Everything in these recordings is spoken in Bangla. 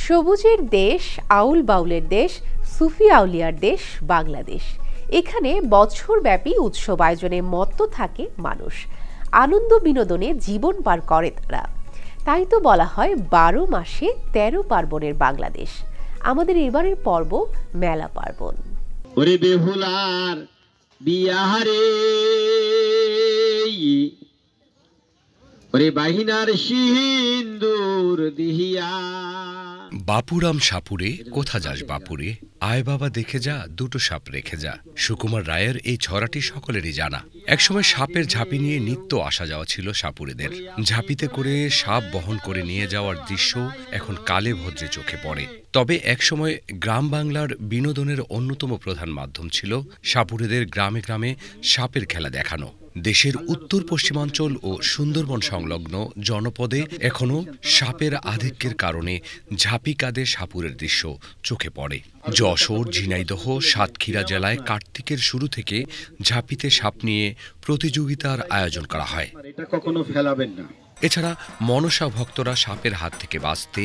সবুজের দেশ, আউল বাউলের দেশ, সুফি আউলিয়ার দেশ বাংলাদেশ। এখানে বছরব্যাপী উৎসব আয়োজনে মত্ত থাকে মানুষ, আনন্দ বিনোদনে জীবন পার করে তারা। তাই তো বলা হয় 12 মাসে 13 পার্বণের বাংলাদেশ। আমাদের এবারের পর্ব মেলা পার্বণ। ওরে বেহুলার বিয়াহারে, ওরে বাহিনার সিন্দুর দিহিয়া। বাপুরাম সাপুরে কোথা যাস বাপুরে, আয় বাবা দেখে যা, দুটো সাপ রেখে যা। সুকুমার রায়ের এই ছড়াটি সকলেরই জানা। একসময় সাপের ঝাঁপি নিয়ে নিত্য আসা যাওয়া ছিল সাপুরেদের। ঝাঁপিতে করে সাপ বহন করে নিয়ে যাওয়ার দৃশ্য এখন কালে ভদ্রে চোখে পড়ে। তবে একসময় গ্রাম বাংলার বিনোদনের অন্যতম প্রধান মাধ্যম ছিল সাপুরেদের গ্রামে গ্রামে সাপের খেলা দেখানো। দেশের উত্তর পশ্চিমাঞ্চল ও সুন্দরবন সংলগ্ন জনপদে এখনও সাপের আধিক্যের কারণে ঝাঁপি কাঁধে সাপুরের দৃশ্য চোখে পড়ে। যশোর, ঝিনাইদহ, সাতক্ষীরা জেলায় কার্তিকের শুরু থেকে ঝাঁপিতে সাপ নিয়ে প্রতিযোগিতার আয়োজন করা হয়। এছাড়া মনসা ভক্তরা সাপের হাত থেকে বাঁচতে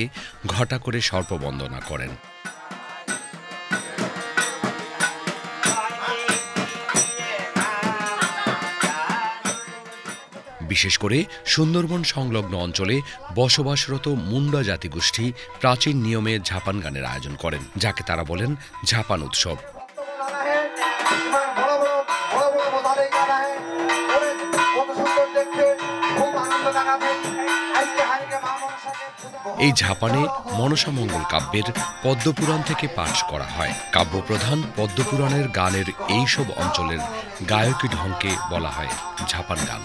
ঘটা করে সর্পবন্দনা করেন। বিশেষ করে সুন্দরবন সংলগ্ন অঞ্চলে বসবাসরত মুন্ডা জাতিগোষ্ঠী প্রাচীন নিয়মে ঝাপান গানের আয়োজন করেন, যাকে তারা বলেন ঝাপান উৎসব। এই ঝাপানে মনসা মঙ্গল কাব্যের পদ্মপুরাণ থেকে পাঠ করা হয়। কাব্যপ্রধান পদ্মপুরাণের গানের এইসব অঞ্চলের গায়কী ঢংকে বলা হয় ঝাপান গান।